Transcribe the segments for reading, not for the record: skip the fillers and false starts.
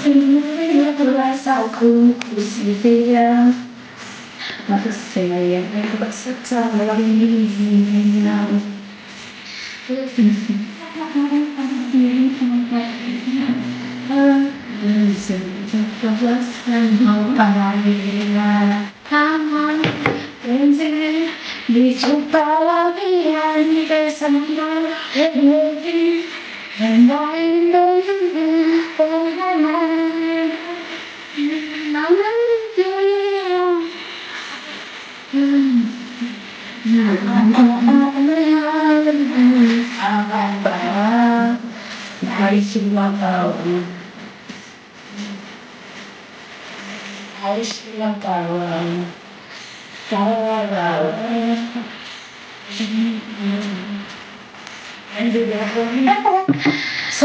So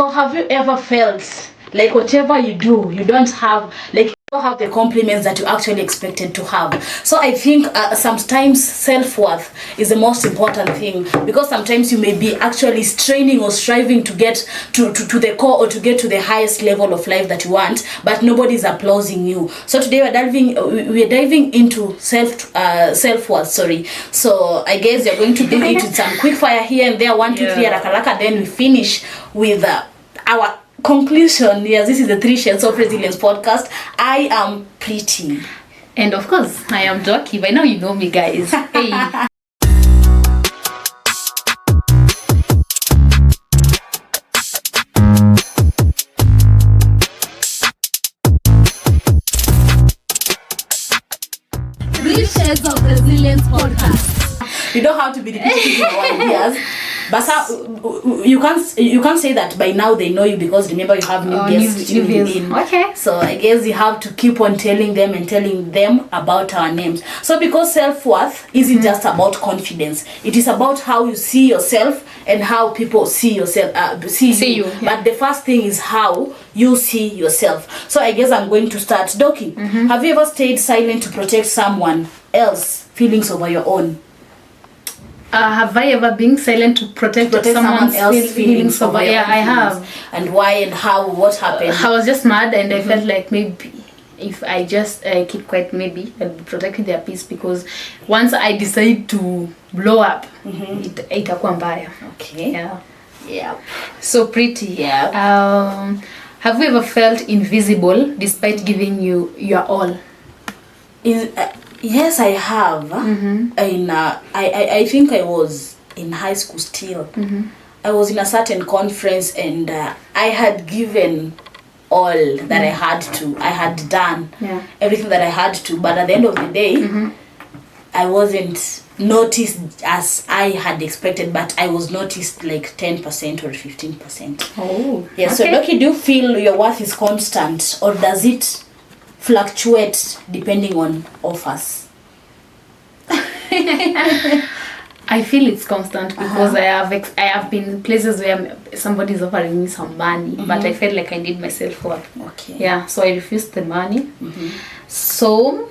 have you ever felt like whatever you do, you don't have the compliments that you actually expected to have? So I think sometimes self-worth is the most important thing, because sometimes you may be actually straining or striving to get to the core or to get to the highest level of life that you want, but nobody's applauding you. So today we're diving into self-worth, So I guess you're going to dig into some quick fire here and there, 1 2 3 haraka, then we finish with our conclusion. Yes, this is the 3 Shades of Resilience podcast. I am Pretty. And of course, I am Doki. By now you know me, guys. Hey. Three Shades of Resilience podcast. You don't have to be repeating your ideas. But you can't say that by now they know you, because remember you have new guests tuning in. Okay. So I guess you have to keep on telling them about our names. So because self-worth isn't just about confidence, it is about how you see yourself and how people see yourself. See you. Yeah. But the first thing is how you see yourself. So I guess I'm going to start. Doki, have you ever stayed silent to protect someone else's feelings over your own? Have I ever been silent to protect someone else's feelings over? Yeah, I have. And why and how? What happened? I was just mad, and I felt like maybe if I just keep quiet, maybe I'll be protecting their peace, because once I decide to blow up, itakuwa mbaya. Okay. Yeah. So Pretty. Yeah. Have you ever felt invisible despite giving you your all? Yes, I have. I think I was in high school still. I was in a certain conference, and I had given all that I had to. I had done everything that I had to, but at the end of the day, I wasn't noticed as I had expected, but I was noticed like 10% or 15%. Oh. Yeah. Okay. So Doki, do you feel your worth is constant, or does it fluctuate depending on offers? I feel it's constant, because I have been in places where somebody's offering me some money, but I felt like I need my self-worth. Okay. Yeah, so I refused the money. So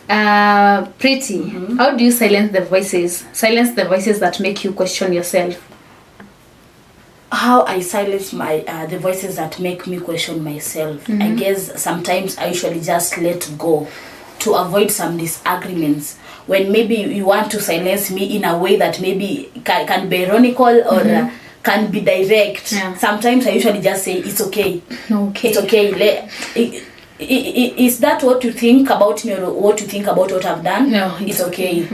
Pretty, how do you silence the voices that make you question yourself? How I silence my the voices that make me question myself. I guess sometimes I usually just let go to avoid some disagreements. When maybe you want to silence me in a way that maybe can be ironical or can be direct. Sometimes I usually just say it's okay. It's okay. Is that what you think about me, or what you think about what I've done? No, it's okay.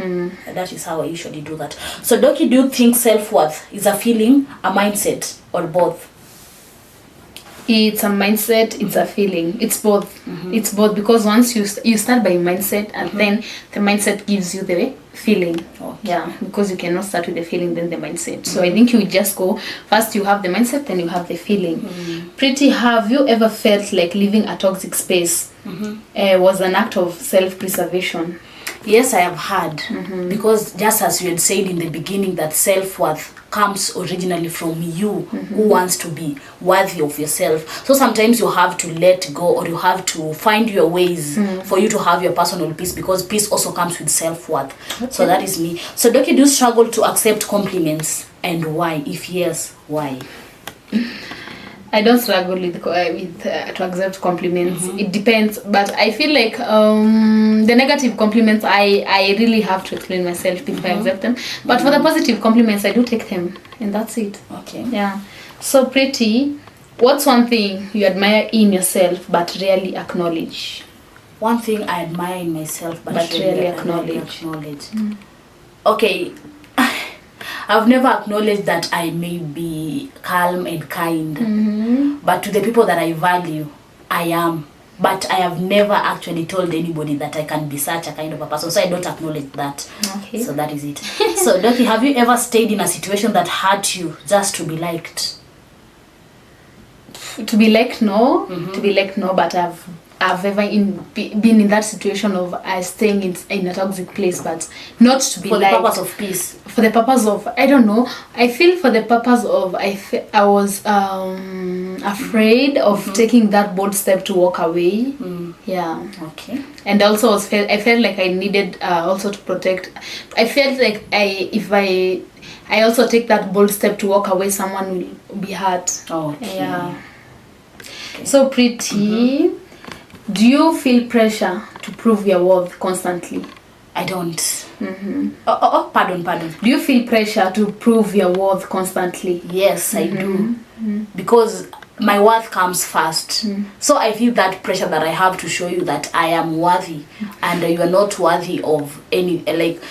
That is how I usually do that. So Doki, do you think self-worth is a feeling, a mindset, or both? It's a mindset, it's a feeling. It's both. It's both, because once you start by mindset, and then the mindset gives you the feeling. Okay. Yeah, because you cannot start with the feeling then the mindset. So I think you just go first, you have the mindset, then you have the feeling. Pretty, have you ever felt like leaving a toxic space was an act of self-preservation? Yes, I have had, because just as you had said in the beginning, that self-worth comes originally from you, who wants to be worthy of yourself. So sometimes you have to let go, or you have to find your ways for you to have your personal peace, because peace also comes with self-worth. So that is me. So Doki, do you struggle to accept compliments, and why? If yes, why? I don't struggle with to accept compliments. It depends, but I feel like the negative compliments I really have to explain myself before I accept them. But for the positive compliments, I do take them, and that's it. Okay. Yeah. So Pretty, what's one thing you admire in yourself but rarely acknowledge? One thing I admire in myself but Rarely acknowledge. Okay. I've never acknowledged that I may be calm and kind, but to the people that I value, I am. But I have never actually told anybody that I can be such a kind of a person, so I don't acknowledge that. Okay. So that is it. So, Doki, have you ever stayed in a situation that hurt you just to be liked? To be liked, no. To be liked, no. But I've ever been in that situation of staying in a toxic place, but not to be liked. For the purpose of peace. For the purpose of, I don't know. I feel for the purpose of, I was afraid of taking that bold step to walk away. Yeah. Okay. And also I felt like I needed also to protect. I felt like if I also take that bold step to walk away, someone will be hurt. Okay. Yeah. Okay. So Pretty, do you feel pressure to prove your worth constantly? I don't. Pardon. Do you feel pressure to prove your worth constantly? Yes, I do. Because my worth comes first. So I feel that pressure that I have to show you that I am worthy and you are not worthy of any, like,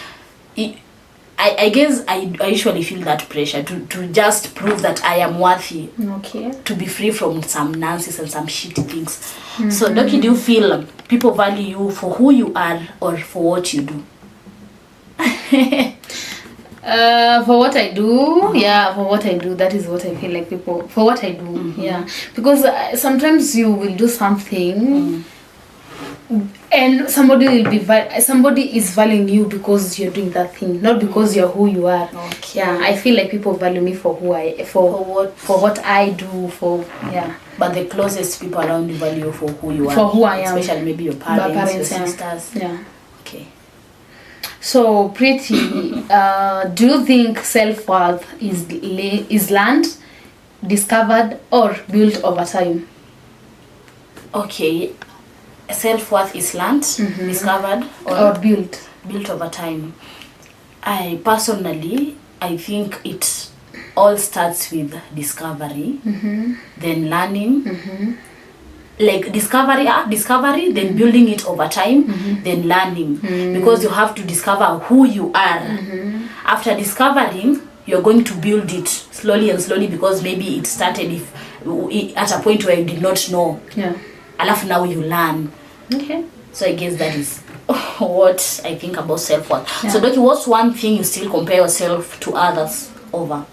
I guess I usually feel that pressure to just prove that I am worthy. Okay. To be free from some nonsense and some shitty things. So Doki, do you feel people value you for who you are or for what you do? For what I do, yeah, for what I do, that is what I feel like people, for what I do, yeah. Because sometimes you will do something and somebody is valuing you because you're doing that thing, not because you're who you are. Okay. Yeah, I feel like people value me for what I do, yeah. But the closest people around you value you for who you are. For who I am. Especially maybe your parents, your yeah. sisters. Yeah. Okay. So Pretty, do you think self-worth is learned, discovered, or built over time? Okay. Self-worth is learned, discovered, or built over time. I think it all starts with discovery, then learning, like discovery, then building it over time, then learning, because you have to discover who you are. After discovering, you're going to build it slowly and slowly, because maybe it started at a point where you did not know. Yeah. Alafu now you learn. Okay. So I guess that is what I think about self-worth. Yeah. So Doki, what's one thing you still compare yourself to others over?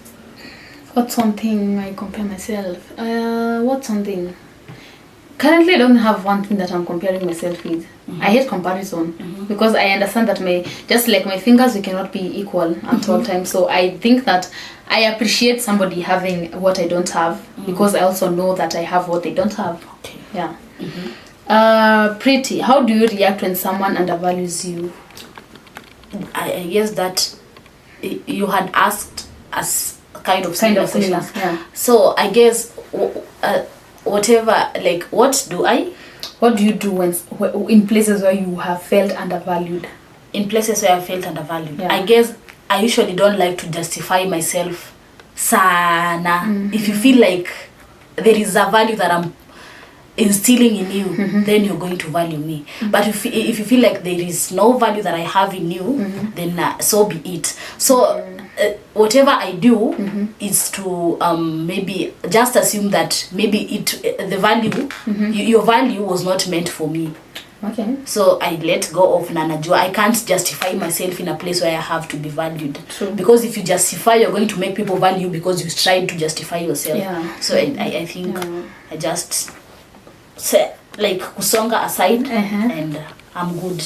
What's something I compare myself? What's something? Currently, I don't have one thing that I'm comparing myself with. I hate comparison because I understand that just like my fingers, we cannot be equal at all times. So I think that I appreciate somebody having what I don't have because I also know that I have what they don't have. Okay. Yeah. Pretty, how do you react when someone undervalues you? I guess that you had asked us kind of similar questions. Yeah. So I guess whatever, like, what do you do when in places where you have felt undervalued? In places where I felt undervalued, yeah. I guess I usually don't like to justify myself sana. If you feel like there is a value that I'm instilling in you, then you're going to value me. But if you feel like there is no value that I have in you, then so be it. So whatever I do is to maybe just assume that maybe the value, your value was not meant for me. Okay. So I let go of Nanajua. I can't justify myself in a place where I have to be valued. True. Because if you justify, you're going to make people value because you tried to justify yourself. Yeah. So I think I just say, like, kusonga aside and I'm good.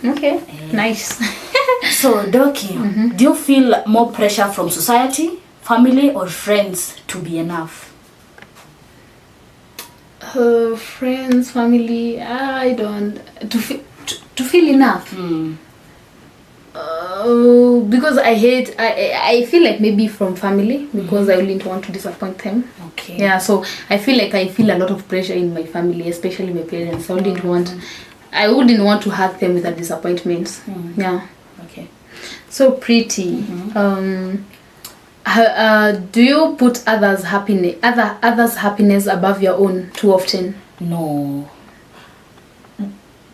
Okay. Nice. So Doki, do you feel more pressure from society, family, or friends to be enough? Friends, family, I don't to feel enough. Because I feel like maybe from family, because I wouldn't want to disappoint them. Okay. Yeah, so I feel a lot of pressure in my family, especially my parents. I wouldn't want to hurt them with a disappointment. Yeah. Okay. So Pretty, do you put others' happiness above your own too often? No.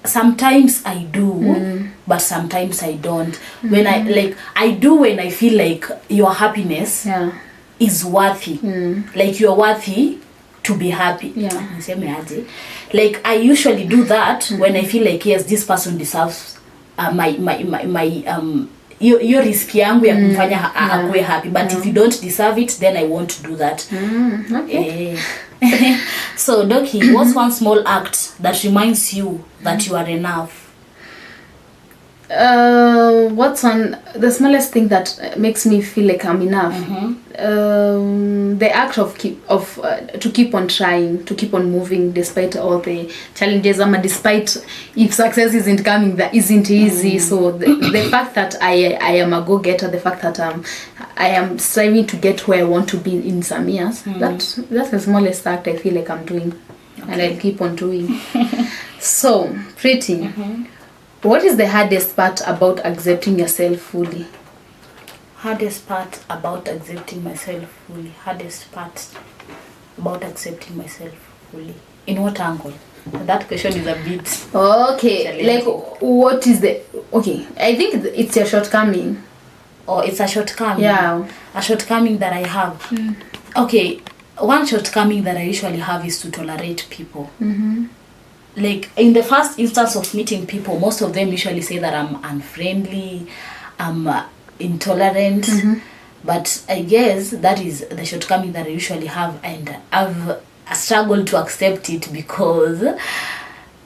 Sometimes I do, but sometimes I don't. When I do when I feel like your happiness is worthy. Like you're worthy to be happy. Yeah. Like I usually do that when I feel like yes, this person deserves my your risk yangu ya kumfanya akuwe happy, but if you don't deserve it, then I won't do that. Okay. So Doki, what's one small act that reminds you that you are enough? What's the smallest thing that makes me feel like I'm enough? The act of to keep on trying, to keep on moving despite all the challenges. Despite if success isn't coming, that isn't easy. So the fact that I am a go-getter, the fact that I am striving to get where I want to be in some years. That's the smallest act I feel like I'm doing, and I'll keep on doing. So Pretty. What is the hardest part about accepting yourself fully? Hardest part about accepting myself fully. Hardest part about accepting myself fully. In what angle? That question is a bit... Okay, like what is the... Okay, I think it's a shortcoming. Or it's a shortcoming? Yeah. A shortcoming that I have. Okay, one shortcoming that I usually have is to tolerate people. Like in the first instance of meeting people, most of them usually say that I'm unfriendly, I'm intolerant, but I guess that is the shortcoming that I usually have, and I've struggled to accept it because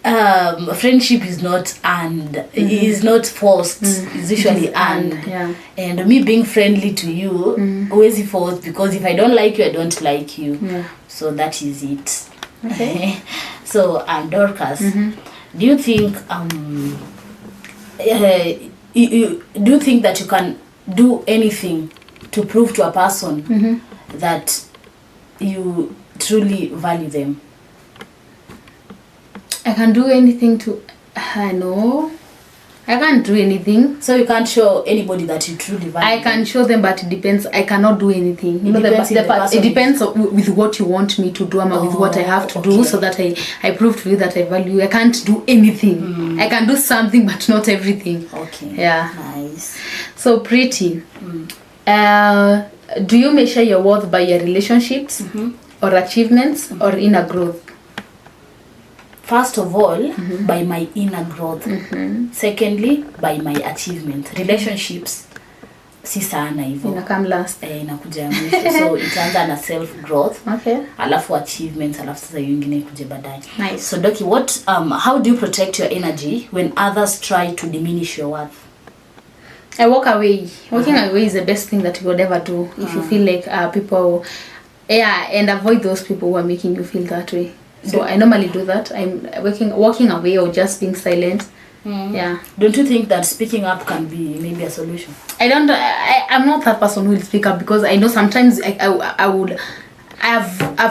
friendship is not earned, is not forced, it's usually earned. Yeah. And me being friendly to you always forced, because if I don't like you, I don't like you. Yeah. So that is it. Okay. So Dorcas, do you think you do you think that you can do anything to prove to a person that you truly value them? I can do anything to... No, I can't do anything. So you can't show anybody that you truly value I can show them, but it depends. I cannot do anything. You know, it depends with what you want me to do, with what I have to do, so that I prove to you that I value you. I can't do anything. I can do something, but not everything. Okay. Yeah. Nice. So Pretty, do you measure your worth by your relationships or achievements or inner growth? First of all, by my inner growth. Secondly, by my achievement. Relationships, si sana hivyo. Inakam last. Inakuja mwisho. So itaanza na self growth. Okay. Alafu achievements, alafu sasa nyingine kuje baadaye. Nice. So Doki, how do you protect your energy when others try to diminish your worth? I walk away. Walking away is the best thing that you would ever do if you feel like people, and avoid those people who are making you feel that way. So I normally do that. I'm walking away or just being silent. Yeah. Don't you think that speaking up can be maybe a solution? I'm not that person who will speak up, because I know sometimes I've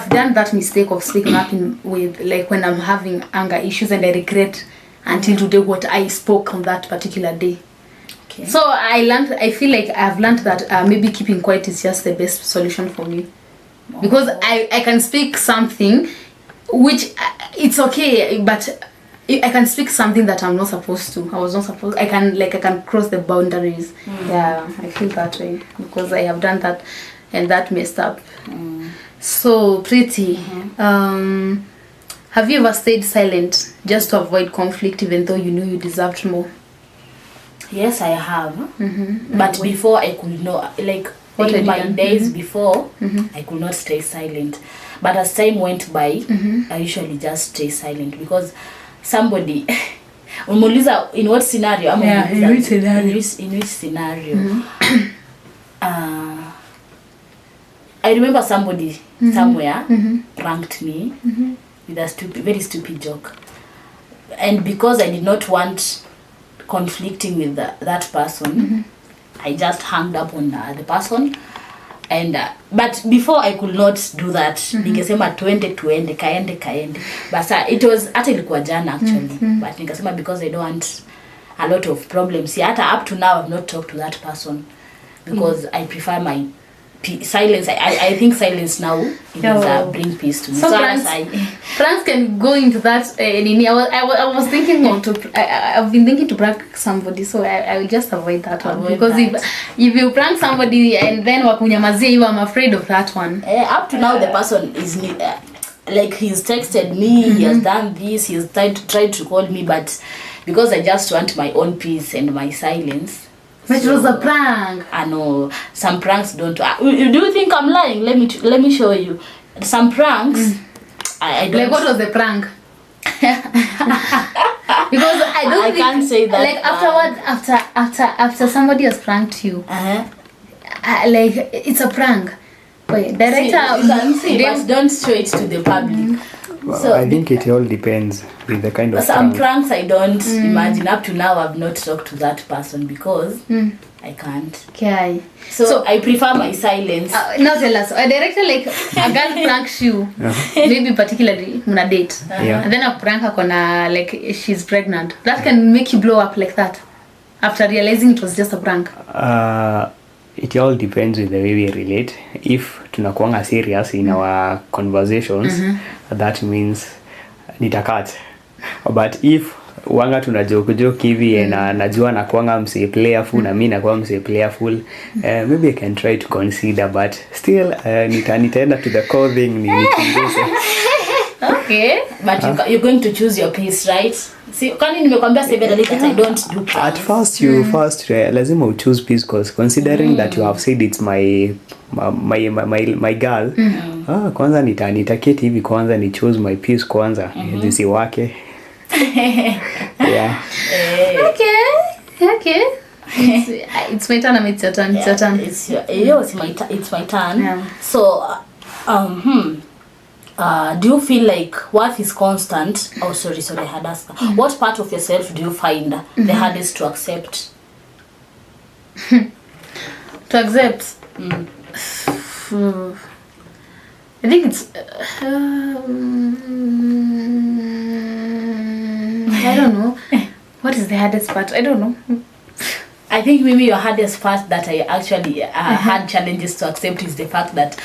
done that mistake of speaking up with like when I'm having anger issues, and I regret until today what I spoke on that particular day. Okay. So I feel like I've learned that maybe keeping quiet is just the best solution for me. Because I can speak something which it's okay, but I can speak something that I'm not supposed to. I was not supposed. I can cross the boundaries. Yeah, I feel that way because I have done that, and that messed up. So Pretty, have you ever stayed silent just to avoid conflict, even though you knew you deserved more? Yes, I have. But before I could not, like in my days before, I could not stay silent. But as time went by, I usually just stay silent because somebody, umuliza in what scenario? In which scenario? In which scenario? I remember somebody somewhere pranked me with a very stupid joke, and because I did not want conflicting with that person, I just hung up on the person. And but before I could not do that. Ningesema tuende kaende. But it was hata ilikuwa jana actually. But nikasema because I don't want a lot of problems. Hata up to now I've not talked to that person because I prefer my silence. I think silence now is bring peace to me. So France can go into that. I was thinking I've been thinking to prank somebody, so I will just avoid that one because if you prank somebody and then wakunyamazia you, I'm afraid of that one. Up to now the person is like he's texted me, he has done this, he's tried to call me, but because I just want my own peace and my silence. But it was a prank. I know some pranks don't. Do you think I'm lying? Let me show you. Some pranks. I don't. Like what was the prank? Because I can't say that. Like after somebody has pranked you. Like it's a prank. Wait, director. You can see, but don't show it to the public. Well, So I think it all depends with the kind of some prank. pranks I don't imagine. Up to now I've not talked to that person because I can't. Okay. So I prefer my silence. Now tell us, a director like a girl pranks you, maybe particularly on a date, and then a prank akona like she's pregnant. That can make you blow up like that after realizing it was just a prank. It all depends with the way we relate. If tunakuanga serious in our conversations, that means nitakat. But if wanga tunajoke hivi na najua nakuanga mse playful na mimi nakuwa mse playful, maybe I can try to consider, but still nitaenda to the core thing nichunguze. Okay, but you're going to choose your peace, right? See, kwani nimekwambia severally that I don't do pranks. At first you lazima you choose peace, because considering that you have said it's my girl, kwanza nitaketi hivi kwanza ni choose my peace kwanza zisiwake. Yeah. Okay. It's my turn. It's your turn. It's my turn. Yeah. So do you feel like worth is constant? Oh, sorry, I had asked. What part of yourself do you find the hardest to accept? To accept? I think it's I don't know. What is the hardest part? I don't know. I think maybe your hardest part that I actually had challenges to accept is the fact that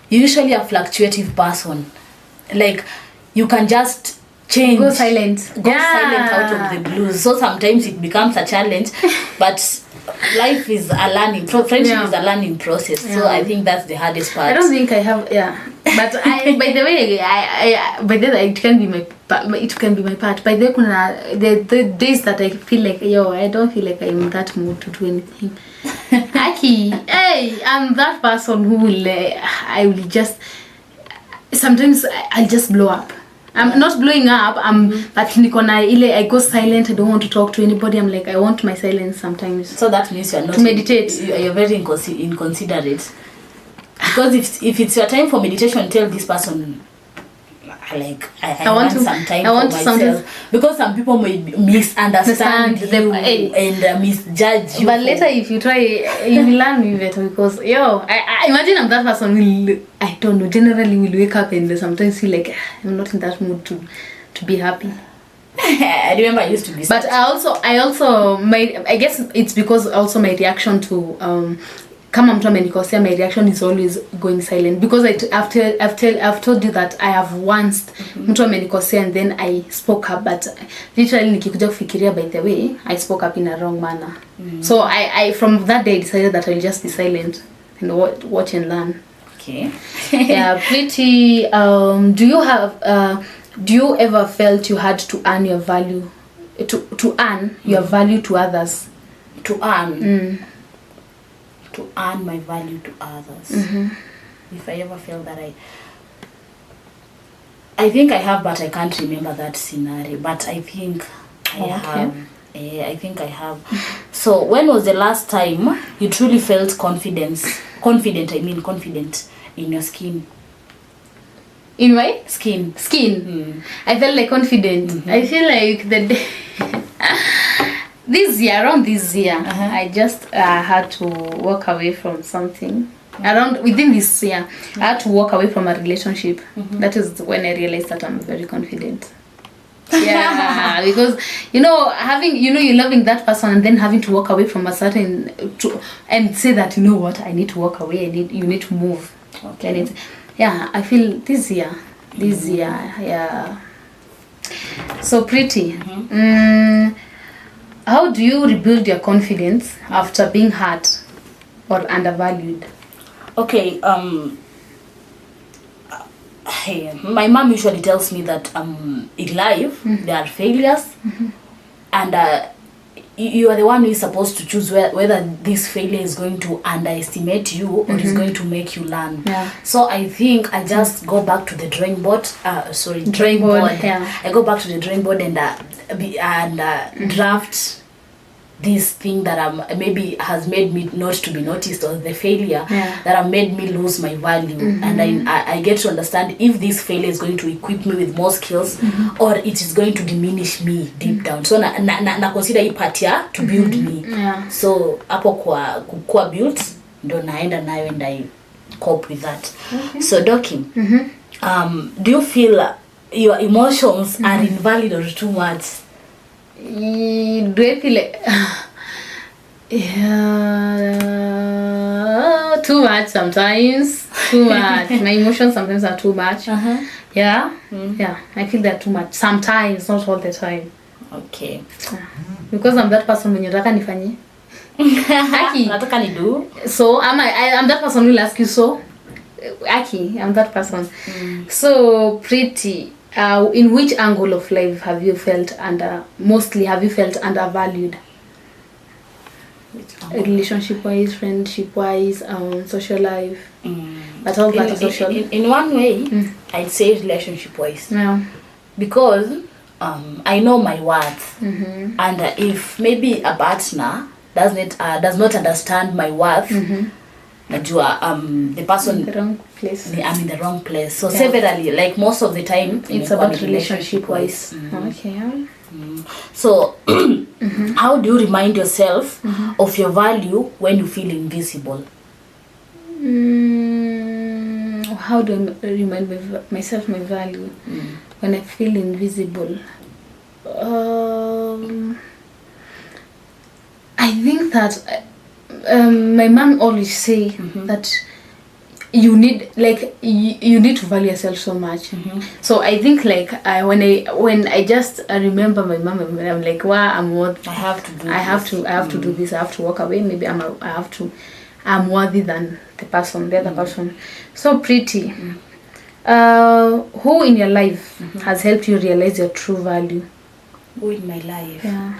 you're usually a fluctuative person. Like, you can just change. Go silent. Silent out of the blues. So sometimes it becomes a challenge, but life is a learning. Friendship is a learning process. So I think that's the hardest part. I don't think I have. But by the way, it can be my part. By the way, the days that I feel like I don't feel like I'm in that mood to do anything. Aki, hey, I'm that person who will I will just sometimes I'll just blow up. I'm not blowing up. But I go silent. I don't want to talk to anybody. I'm like, I want my silence sometimes. So that means you're not to meditate. You're very inconsiderate. Because if it's your time for meditation, tell this person, like I want some time for myself. Because some people may misunderstand you and misjudge you. But later, if you try, you will learn me better. Because I imagine I'm that person will, I don't know, generally will wake up and sometimes feel like I'm not in that mood to be happy. I remember I used to be. But I also I guess it's because also my reaction to kama mtu amenikosea, my reaction is always going silent, because I've told you that I have once mtu amenikosea and then I spoke up, but literally nikikuja kufikiria, by the way, I spoke up in a wrong manner. So I from that day I decided that I'll just be silent and watch and learn. Okay. Yeah, pretty. Do you ever felt you had to earn your value, to earn your value to others? To earn my value to others. If I ever felt that I think I have, but I can't remember that scenario. But I think I have. I think I have. So when was the last time you truly felt confident in your skin? In my skin. I felt like confident. I feel like this year, around this year, Uh-huh. I just had to walk away from something. Around within this year, I had to walk away from a relationship. That is when I realized that I'm very confident. Yeah, because having you're loving that person and then having to walk away from a certain and say that you know what, I need to walk away. You need to move. Okay. And I feel this year, yeah. So pretty. How do you rebuild your confidence after being hurt or undervalued? Okay, hey, my mom usually tells me that in life there are failures, and you are the one who is supposed to choose whether this failure is going to underestimate you or is going to make you learn. Yeah. So I think I just go back to the drawing board. Drawing board, board. yeah. I go back to the drawing board and draft this thing that maybe has made me not to be noticed, or the failure that have made me lose my value. And I get to understand if this failure is going to equip me with more skills or it is going to diminish me deep down. So na consider hii part ya to build me. Yeah. So hapo kwa built ndo naenda nayo and I cope with that. Okay. So Dokim, do you feel your emotions are invalid or too much? Do I feel like too much sometimes? Too much. My emotions sometimes are too much. Yeah. I feel they're too much sometimes, not all the time. Okay. Because I'm that person when you nataka nifanye. Aki. Nataka ni do. So I'm that person who will ask you so. Aki, I'm that person. So pretty. In which angle of life have you felt undervalued? Relationship wise, friendship wise, social life. But all that is social. In one way, I'd say relationship wise. Yeah. Because I know my worth, and if maybe a partner does not understand my worth, najua the person In the wrong place. I'm in the wrong place. So severally, like most of the time, It's about relationship wise. Okay. So how do you remind yourself of your value when you feel invisible? How do I remind myself my value when I feel invisible? I think that my mom always say that you need to value yourself so much. So I think when I just remember my mom, I'm like, wow, I'm worth. I have to do. I have to do this. I have to walk away. Maybe I'm worthy than the other person. So pretty. Who in your life has helped you realize your true value? Who in my life? Yeah.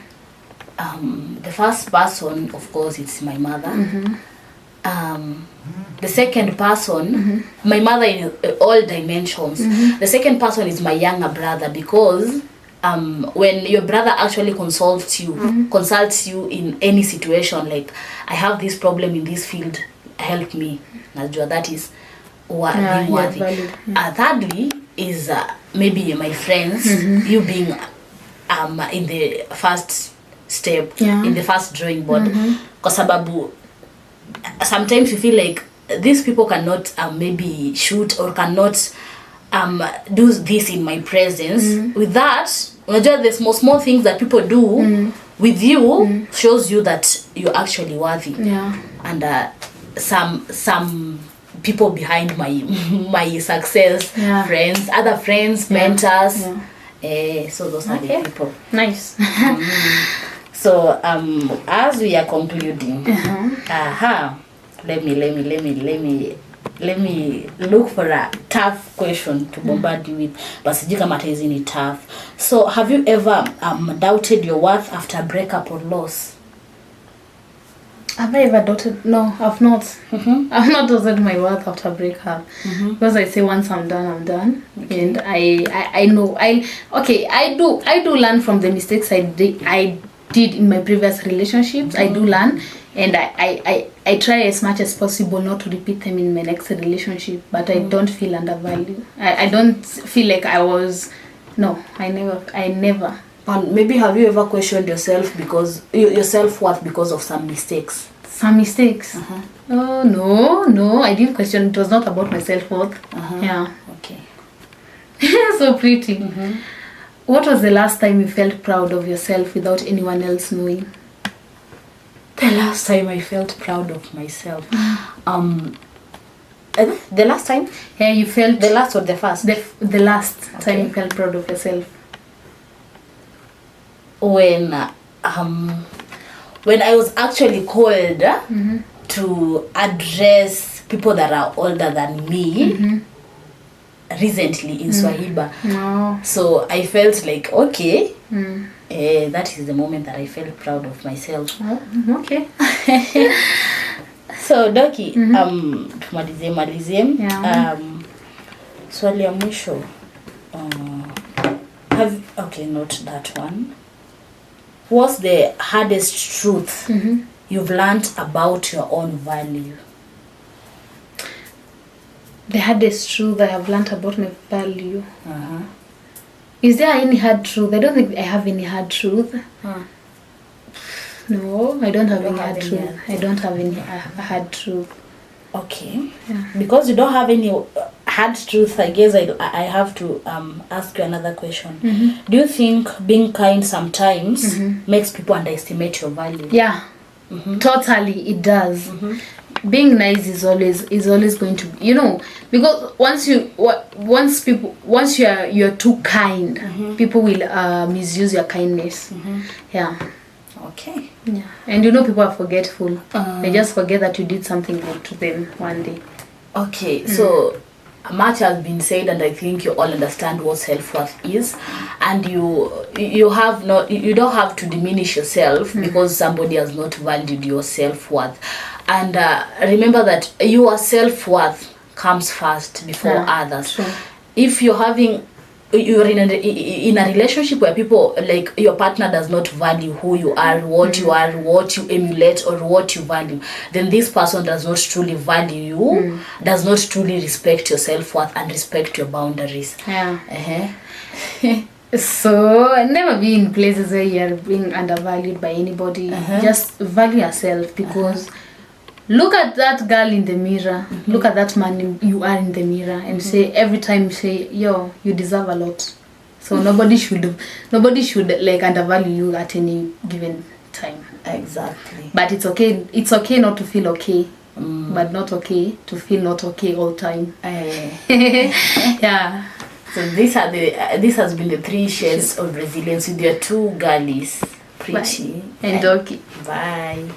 The first person, of course, it's my mother. The second person, my mother in all dimensions. The second person is my younger brother, because when your brother actually consults you in any situation, like I have this problem in this field, help me. Najua that is being worthy. Thirdly is maybe my friends, you being in the first step, in the first drawing board. Kwa sababu sometimes you feel like these people cannot maybe shoot or cannot do this in my presence. With that, unajua the small things that people do with you shows you that you're actually worthy. And some people behind my success, friends, other friends, mentors. So those are the people. Nice. So as we are concluding, let me look for a tough question to bombard you with. But sijui kama hizi ni tough. So have you ever doubted your worth after a breakup or loss? Have I ever doubted? No, I've not. I've not doubted my worth after a breakup. Because I say once I'm done. Okay. And I know I do learn from the mistakes I did in my previous relationships. I do learn, and I try as much as possible not to repeat them in my next relationship. But I don't feel undervalued. I don't feel like I was. No, I never And maybe have you ever questioned yourself because your self-worth because of some mistakes? Some mistakes. Oh no, I didn't question. It was not about my self-worth. Yeah. Okay. So pretty. What was the last time you felt proud of yourself without anyone else knowing? The last time I felt proud of myself. The last time? Yeah, you felt The last or the first? the last time Okay. you felt proud of yourself. When I was actually called to address people that are older than me recently in Swahiba. No. So I felt like, okay, that is the moment that I felt proud of myself. Oh, okay. So Doki, tumalizie. Yeah. Swali ya mwisho. Okay, not that one. What's the hardest truth you've learned about your own value? The hardest truth I have learned about my value. Is there any hard truth? I don't think I have any hard truth. No, I don't have any hard truth. I don't have any hard truth. Okay. Yeah. Because you don't have any hard truth, I guess I have to ask you another question. Do you think being kind sometimes makes people underestimate your value? Yeah. Totally, it does. Being nice is always going to be, because once you're too kind, people will misuse your kindness. Yeah. Okay. Yeah. And people are forgetful. They just forget that you did something good to them one day. Okay, so much has been said, and I think you all understand what self-worth is, and you don't have to diminish yourself because somebody has not valued your self-worth. And remember that your self-worth comes first before others. Sure. If you're in a relationship where people, like your partner, does not value who you are, what you are, what you emulate, or what you value, then this person does not truly value you, does not truly respect your self-worth and respect your boundaries. Yeah. So never be in places where you're being undervalued by anybody. Just value yourself, because look at that girl in the mirror, look at that man you are in the mirror, and say, every time say, yo, you deserve a lot. So nobody should like undervalue you at any given time. Exactly. But it's okay not to feel okay, but not okay to feel not okay all the time. Yeah. So this has been the 3 shades of resilience with your 2 girlies, Pretty and Doki. Bye.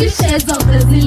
Shades of resilience.